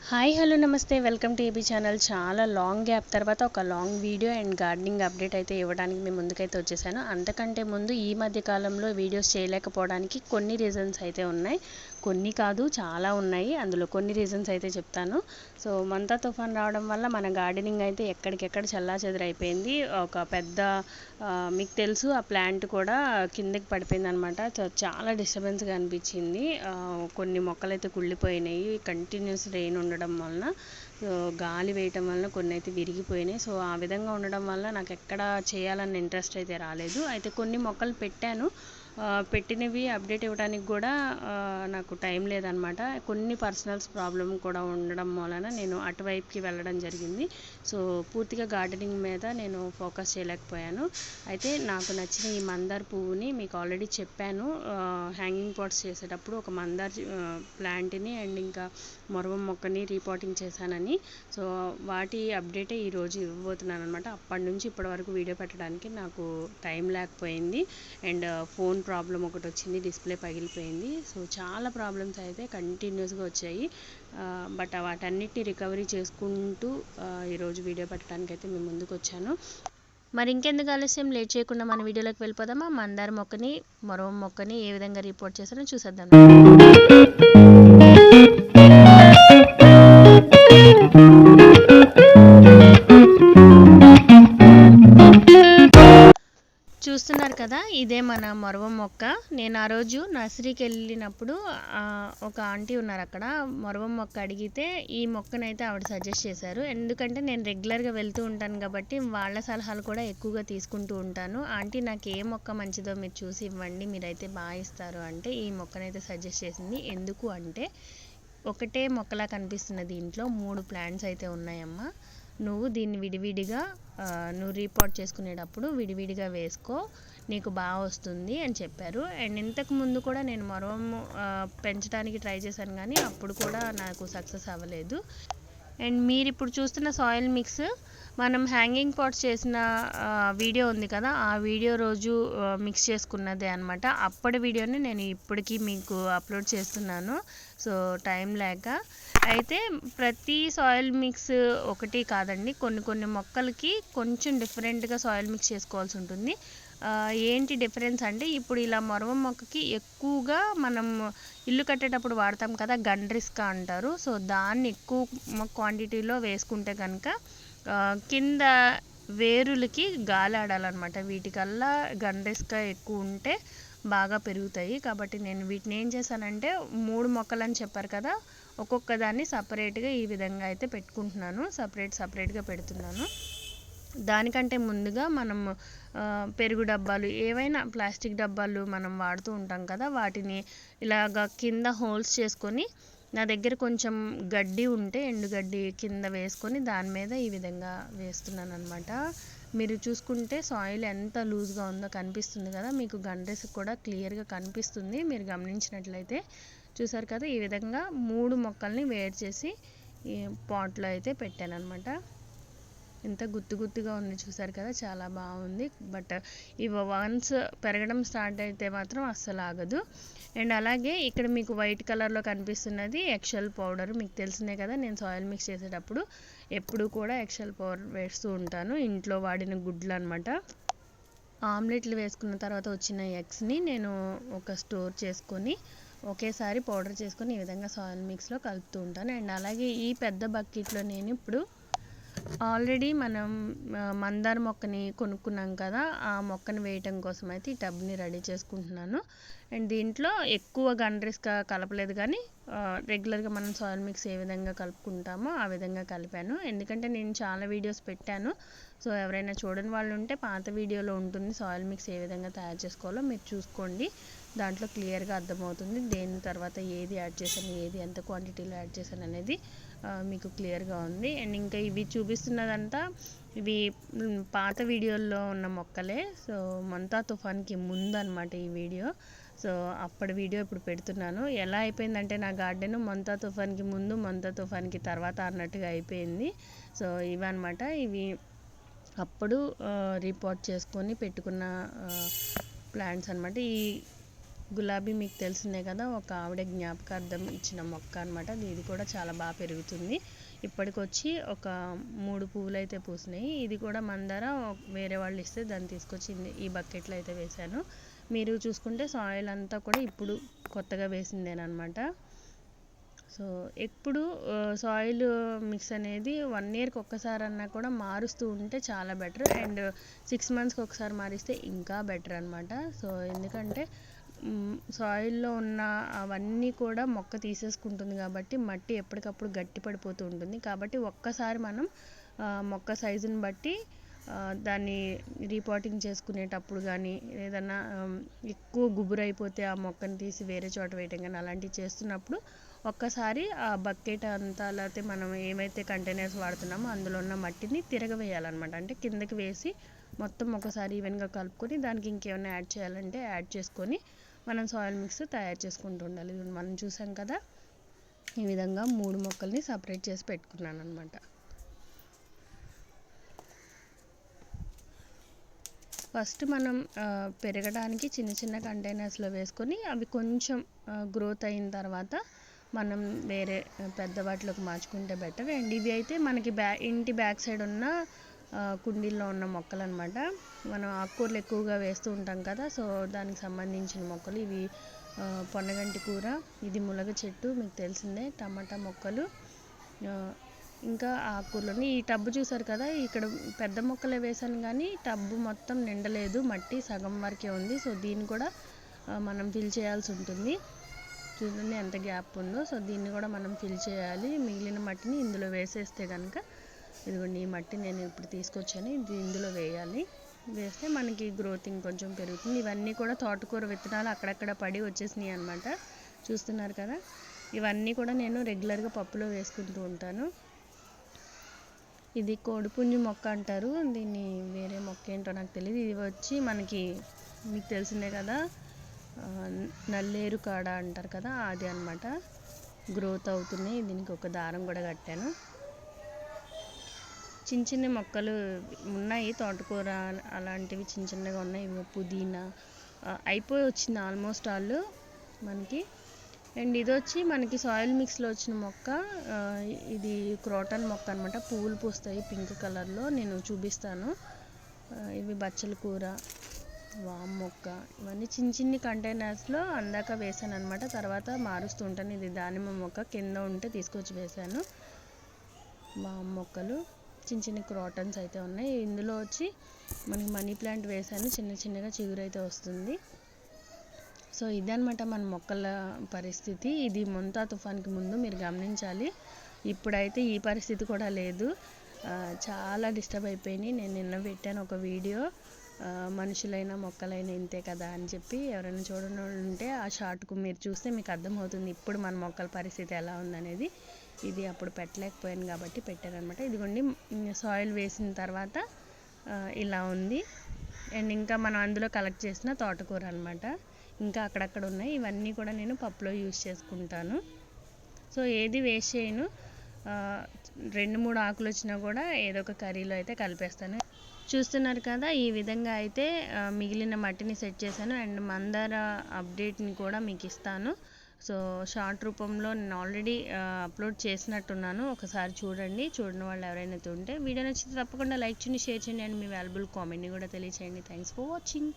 Hi hello నమస్తే welcome to AB channel. చాలా long gap తర్వాత ఒక long video and gardening update అయితే ఇవ్వడానికి మేము ముందుకైతే వచ్చేసాను. అంతకంటే ముందు ఈ మధ్య కాలంలో వీడియోస్ చేయలేకపోవడానికి కొన్ని రీజన్స్ అయితే ఉన్నాయి. కొన్ని కాదు చాలా ఉన్నాయి. అందులో కొన్ని రీజన్స్ అయితే చెప్తాను. సో మంతా తుఫాన్ రావడం వల్ల మన గార్డెనింగ్ అయితే ఎక్కడికెక్కడ చెల్లాచెదరైపోయింది. ఒక పెద్ద మీకు తెలుసు ఆ ప్లాంట్ కూడా కిందకి పడిపోయింది అనమాట. చాలా డిస్టర్బెన్స్గా అనిపించింది. కొన్ని మొక్కలు అయితే కుళ్ళిపోయినాయి కంటిన్యూస్ రెయిన్ ఉండడం వలన. గాలి వేయటం వలన కొన్ని అయితే విరిగిపోయినాయి. సో ఆ విధంగా ఉండడం వల్ల నాకు ఎక్కడ చేయాలన్న ఇంట్రెస్ట్ అయితే రాలేదు. అయితే కొన్ని మొక్కలు పెట్టాను. పెట్టినవి అప్డేట్ ఇవ్వడానికి కూడా నాకు టైం లేదనమాట. కొన్ని పర్సనల్స్ ప్రాబ్లం కూడా ఉండడం వలన నేను అటువైపుకి వెళ్ళడం జరిగింది. సో పూర్తిగా గార్డెనింగ్ మీద నేను ఫోకస్ చేయలేకపోయాను. అయితే నాకు నచ్చిన ఈ మందార పువ్వుని మీకు ఆల్రెడీ చెప్పాను. హ్యాంగింగ్ పాట్స్ చేసేటప్పుడు ఒక మందార ప్లాంట్ని అండ్ ఇంకా మొరవం మొక్కని రీపాటింగ్ చేశానని. సో వాటి అప్డేటే ఈరోజు ఇవ్వబోతున్నాను అనమాట. అప్పటి నుంచి ఇప్పటి వరకు వీడియో పెట్టడానికి నాకు టైం లేకపోయింది. అండ్ ఫోన్ ప్రాబ్లం ఒకటి వచ్చింది, డిస్ప్లే పగిలిపోయింది. సో చాలా ప్రాబ్లమ్స్ అయితే కంటిన్యూస్గా వచ్చాయి. బట్ వాటన్నిటిని రికవరీ చేసుకుంటూ ఈరోజు వీడియో పెట్టడానికి అయితే మేము ముందుకు వచ్చాను. మరి ఇంకెందుకు ఆలస్యం, లేట్ చేయకుండా మన వీడియోలోకి వెళ్ళిపోదామా. మందార మొక్కని మొరవం మొక్కని ఏ విధంగా రిపోర్ట్ చేశానో చూసేద్దాం. చూస్తున్నారు కదా, ఇదే మన మొరవం మొక్క. నేను ఆ రోజు నర్సరీకి వెళ్ళినప్పుడు ఒక ఆంటీ ఉన్నారు అక్కడ. మొరవం మొక్క అడిగితే ఈ మొక్కనైతే ఆవిడ సజెస్ట్ చేశారు. ఎందుకంటే నేను రెగ్యులర్గా వెళ్తూ ఉంటాను కాబట్టి వాళ్ళ సలహాలు కూడా ఎక్కువగా తీసుకుంటూ ఉంటాను. ఆంటీ నాకు ఏ మొక్క మంచిదో మీరు చూసి ఇవ్వండి, మీరైతే బాగా ఇస్తారు అంటే ఈ మొక్కనైతే సజెస్ట్ చేసింది. ఎందుకు అంటే ఒకటే మొక్కలా కనిపిస్తున్న దీంట్లో 3 ప్లాంట్స్ అయితే ఉన్నాయమ్మా. నువ్వు దీన్ని విడివిడిగా నువ్వు రీపాట్ చేసుకునేటప్పుడు విడివిడిగా వేసుకో, నీకు బాగా వస్తుంది అని చెప్పారు. అండ్ ఇంతకు ముందు కూడా నేను మొరవం పెంచడానికి ట్రై చేశాను కానీ అప్పుడు కూడా నాకు సక్సెస్ అవ్వలేదు. అండ్ మీరు ఇప్పుడు చూస్తున్న సాయిల్ మిక్స్ మనం హ్యాంగింగ్ పాట్స్ చేసిన వీడియో ఉంది కదా, ఆ వీడియో రోజు మిక్స్ చేసుకున్నదే అనమాట. అప్పటి వీడియోని నేను ఇప్పటికీ మీకు అప్లోడ్ చేస్తున్నాను. సో టైం లేక. అయితే ప్రతి సాయిల్ మిక్స్ ఒకటి కాదండి, కొన్ని మొక్కలకి కొంచెం డిఫరెంట్గా సాయిల్ మిక్స్ చేసుకోవాల్సి ఉంటుంది. ఏంటి డిఫరెన్స్ అంటే ఇప్పుడు ఇలా మొరవం మొక్కకి ఎక్కువగా మనం ఇల్లు కట్టేటప్పుడు వాడతాం కదా, గండ్రిస్కా అంటారు. సో దాన్ని ఎక్కువ క్వాంటిటీలో వేసుకుంటే కనుక కింద వేరులకి గాలి ఆడాలన్నమాట. వీటికల్లా గండ్రిస్కా ఎక్కువ ఉంటే బాగా పెరుగుతాయి. కాబట్టి నేను వీటిని ఏం చేశానంటే 3 మొక్కలు అని చెప్పారు కదా, ఒక్కొక్క దాన్ని సపరేట్గా ఈ విధంగా అయితే పెట్టుకుంటున్నాను. సపరేట్గా పెడుతున్నాను. దానికంటే ముందుగా మనం పెరుగు డబ్బాలు, ఏవైనా ప్లాస్టిక్ డబ్బాలు మనం వాడుతూ ఉంటాం కదా, వాటిని ఇలాగ కింద హోల్స్ చేసుకొని, నా దగ్గర కొంచెం గడ్డి ఉంటే ఎండుగడ్డి కింద వేసుకొని దాని మీద ఈ విధంగా వేస్తున్నాను అనమాట. మీరు చూసుకుంటే సాయిల్ ఎంత లూజ్గా ఉందో కనిపిస్తుంది కదా, మీకు గండ్రెస్ కూడా క్లియర్గా కనిపిస్తుంది మీరు గమనించినట్లయితే. చూసారు కదా, ఈ విధంగా 3 మొక్కల్ని వేడి చేసి ఈ పాట్లో అయితే పెట్టాను అనమాట. ఎంత గుత్తుగా ఉంది చూసారు కదా, చాలా బాగుంది. బట్ ఇవి వన్స్ పెరగడం స్టార్ట్ అయితే మాత్రం అస్సలు ఆగదు. అండ్ అలాగే ఇక్కడ మీకు వైట్ కలర్లో కనిపిస్తున్నది ఎక్షల్ పౌడర్. మీకు తెలిసిందే కదా, నేను సాయిల్ మిక్స్ చేసేటప్పుడు ఎప్పుడు కూడా ఎక్షల్ పౌడర్ వేస్తూ ఉంటాను. ఇంట్లో వాడిన గుడ్లు అనమాట. ఆమ్లెట్లు వేసుకున్న తర్వాత వచ్చిన ఎగ్స్ని నేను ఒక స్టోర్ చేసుకొని ఒకేసారి పౌడర్ చేసుకొని ఈ విధంగా సాయిల్ మిక్స్లో కలుపుతూ ఉంటాను. అండ్ అలాగే ఈ పెద్ద బకెట్లో నేను ఇప్పుడు ఆల్రెడీ మనం మందార మొక్కని కొనుక్కున్నాం కదా, ఆ మొక్కని వేయటం కోసం అయితే ఈ టబ్ని రెడీ చేసుకుంటున్నాను. అండ్ దీంట్లో ఎక్కువ గండ్రిస్కా కలపలేదు కానీ రెగ్యులర్గా మనం సాయిల్ మిక్స్ ఏ విధంగా కలుపుకుంటామో ఆ విధంగా కలిపాను. ఎందుకంటే నేను చాలా వీడియోస్ పెట్టాను. సో ఎవరైనా చూడని వాళ్ళు ఉంటే పాత వీడియోలో ఉంటుంది సాయిల్ మిక్స్ ఏ విధంగా తయారు చేసుకోవాలో, మీరు చూసుకోండి. దాంట్లో క్లియర్గా అర్థమవుతుంది దేని తర్వాత ఏది యాడ్ చేశాను, ఏది ఎంత క్వాంటిటీలో యాడ్ చేశాను అనేది మీకు క్లియర్గా ఉంది. అండ్ ఇంకా ఇవి చూపిస్తున్నదంతా ఇవి పాత వీడియోల్లో ఉన్న మొక్కలే. సో మంతా తుఫాన్కి ముందు అనమాట ఈ వీడియో. సో అప్పటి వీడియో ఇప్పుడు పెడుతున్నాను. ఎలా అయిపోయిందంటే నా గార్డెన్ మంతా తుఫాన్కి ముందు మంతా తుఫాన్కి తర్వాత అన్నట్టుగా అయిపోయింది. సో ఇవన్నమాట, ఇవి అప్పుడు రిపోర్ట్ చేసుకొని పెట్టుకున్న ప్లాంట్స్ అనమాట. ఈ గులాబీ మీకు తెలిసిందే కదా, ఒక ఆవిడ జ్ఞాపకార్థం ఇచ్చిన మొక్క అనమాట. ఇది కూడా చాలా బాగా పెరుగుతుంది. ఇప్పటికొచ్చి ఒక 3 పువ్వులు అయితే పూసినాయి. ఇది కూడా మందార వేరే వాళ్ళు ఇస్తే దాన్ని తీసుకొచ్చి ఈ బకెట్లో అయితే వేశాను. మీరు చూసుకుంటే సాయిల్ అంతా కూడా ఇప్పుడు కొత్తగా వేసిందేనమాట. సో ఎప్పుడు సాయిల్ మిక్స్ అనేది 1 ఇయర్కి ఒక్కసారి అన్నా కూడా మారుస్తూ ఉంటే చాలా బెటర్. అండ్ 6 మంత్స్కి ఒకసారి మారిస్తే ఇంకా బెటర్ అనమాట. సో ఎందుకంటే సాయిల్లో ఉన్న అవన్నీ కూడా మొక్క తీసేసుకుంటుంది కాబట్టి మట్టి ఎప్పటికప్పుడు గట్టి పడిపోతూ ఉంటుంది. కాబట్టి ఒక్కసారి మనం మొక్క సైజుని బట్టి దాన్ని రీపాటింగ్ చేసుకునేటప్పుడు కానీ ఏదన్నా ఎక్కువ గుబురైపోతే ఆ మొక్కను తీసి వేరే చోట వేయటం కానీ అలాంటివి చేస్తున్నప్పుడు ఒక్కసారి ఆ బకెట్ అంతా లేకపోతే మనం ఏమైతే కంటైనర్స్ వాడుతున్నామో అందులో ఉన్న మట్టిని తిరగవేయాలన్నమాట. అంటే కిందకి వేసి మొత్తం ఒకసారి ఈవెన్గా కలుపుకొని దానికి ఇంకేమైనా యాడ్ చేయాలంటే యాడ్ చేసుకొని మనం సాయిల్ మిక్స్ తయారు చేసుకుంటూ ఉండాలి. మనం చూసాం కదా, ఈ విధంగా 3 మొక్కల్ని సపరేట్ చేసి పెట్టుకున్నాను అనమాట. ఫస్ట్ మనం పెరగడానికి చిన్న చిన్న కంటైనర్స్లో వేసుకొని అవి కొంచెం గ్రోత్ అయిన తర్వాత మనం వేరే పెద్ద వాటిలోకి మార్చుకుంటే బెటర్. అండ్ ఇవి అయితే మనకి ఇంటి బ్యాక్ సైడ్ ఉన్న కుండీల్లో ఉన్న మొక్కలు అనమాట. మనం ఆకుకూరలు ఎక్కువగా వేస్తూ ఉంటాం కదా, సో దానికి సంబంధించిన మొక్కలు ఇవి. పొన్నగంటి కూర, ఇది ములగ చెట్టు మీకు తెలిసిందే, టమాటా మొక్కలు, ఇంకా ఆకుకూరలు. ఈ టబ్బు చూసారు కదా, ఇక్కడ పెద్ద మొక్కలే వేసాను కానీ టబ్బు మొత్తం నిండలేదు, మట్టి సగం వరకే ఉంది. సో దీన్ని కూడా మనం ఫిల్ చేయాల్సి ఉంటుంది. చూడండి ఎంత గ్యాప్ ఉందో. సో దీన్ని కూడా మనం ఫిల్ చేయాలి. మిగిలిన మట్టిని ఇందులో వేసేస్తే కనుక, ఇదిగోండి ఈ మట్టి నేను ఇప్పుడు తీసుకొచ్చాను, ఇది ఇందులో వేయాలి. వేస్తే మనకి గ్రోత్ ఇంకొంచెం పెరుగుతుంది. ఇవన్నీ కూడా తోటకూర విత్తనాలు అక్కడక్కడ పడి వచ్చేసినాయి అనమాట. చూస్తున్నారు కదా, ఇవన్నీ కూడా నేను రెగ్యులర్గా పప్పులో వేసుకుంటూ ఉంటాను. ఇది కోడిపుంజు మొక్క అంటారు, దీన్ని వేరే మొక్క ఏంటో నాకు తెలియదు. ఇది వచ్చి మనకి మీకు తెలిసిందే కదా, నల్లేరు కాడ అంటారు కదా, అది అనమాట. గ్రోత్ అవుతున్నాయి. దీనికి ఒక దారం కూడా కట్టాను. చిన్న చిన్న మొక్కలు ఉన్నాయి, తోటకూర అలాంటివి చిన్న చిన్నగా ఉన్నాయి. పుదీనా అయిపోయి వచ్చింది ఆల్మోస్ట్ ఆల్ మనకి. అండ్ ఇది వచ్చి మనకి సాయిల్ మిక్స్లో వచ్చిన మొక్క, ఇది క్రోటన్ మొక్క అనమాట. పువ్వులు పూస్తాయి పింక్ కలర్లో, నేను చూపిస్తాను. ఇవి బచ్చల కూర, వామ్ మొక్క, ఇవన్నీ చిన్న చిన్ని కంటైనర్స్లో అందాక వేసాను అనమాట. తర్వాత మారుస్తూ ఉంటాను. ఇది దానిమ్మ మొక్క కింద ఉంటే తీసుకొచ్చి వేసాను. వామ్ మొక్కలు, చిన్న చిన్న క్రోటన్స్ అయితే ఉన్నాయి. ఇందులో వచ్చి మనకి మనీ ప్లాంట్ వేసాను, చిన్న చిన్నగా చిగురైతే వస్తుంది. సో ఇదనమాట మన మొక్కల పరిస్థితి. ఇది మొంతా తుఫాన్కి ముందు మీరు గమనించాలి. ఇప్పుడైతే ఈ పరిస్థితి కూడా లేదు, చాలా డిస్టర్బ్ అయిపోయినాయి. నేను నిన్న పెట్టాను ఒక వీడియో, మనుషులైనా మొక్కలైనా ఇంతే కదా అని చెప్పి. ఎవరైనా చూడని వాళ్ళు ఉంటే ఆ షార్ట్కు మీరు చూస్తే మీకు అర్థమవుతుంది ఇప్పుడు మన మొక్కల పరిస్థితి ఎలా ఉందనేది. ఇది అప్పుడు పెట్టలేకపోయాను కాబట్టి పెట్టాను అనమాట. ఇదిగోండి సాయిల్ వేసిన తర్వాత ఇలా ఉంది. అండ్ ఇంకా మనం అందులో కలెక్ట్ చేసిన తోటకూర అనమాట, ఇంకా అక్కడక్కడ ఉన్నాయి. ఇవన్నీ కూడా నేను పప్పులో యూజ్ చేసుకుంటాను. సో ఏది వేస్ట్ చేయను, 2-3 ఆకులు వచ్చినా కూడా ఏదో ఒక కర్రీలో అయితే కలిపేస్తాను. చూస్తున్నారు కదా, ఈ విధంగా అయితే మిగిలిన మట్టిని సెట్ చేశాను. అండ్ మందార అప్డేట్ని కూడా మీకు ఇస్తాను. సో షార్ట్ రూపంలో నేను ఆల్రెడీ అప్లోడ్ చేసినట్టున్నాను, ఒకసారి చూడండి. చూడని వాళ్ళు ఎవరైనా ఉంటే వీడియో నచ్చితే తప్పకుండా లైక్ చేయండి, షేర్ చేయండి, అండ్ మీ వాల్యుబుల్ కామెంట్ని కూడా తెలియచేయండి. Thanks for watching.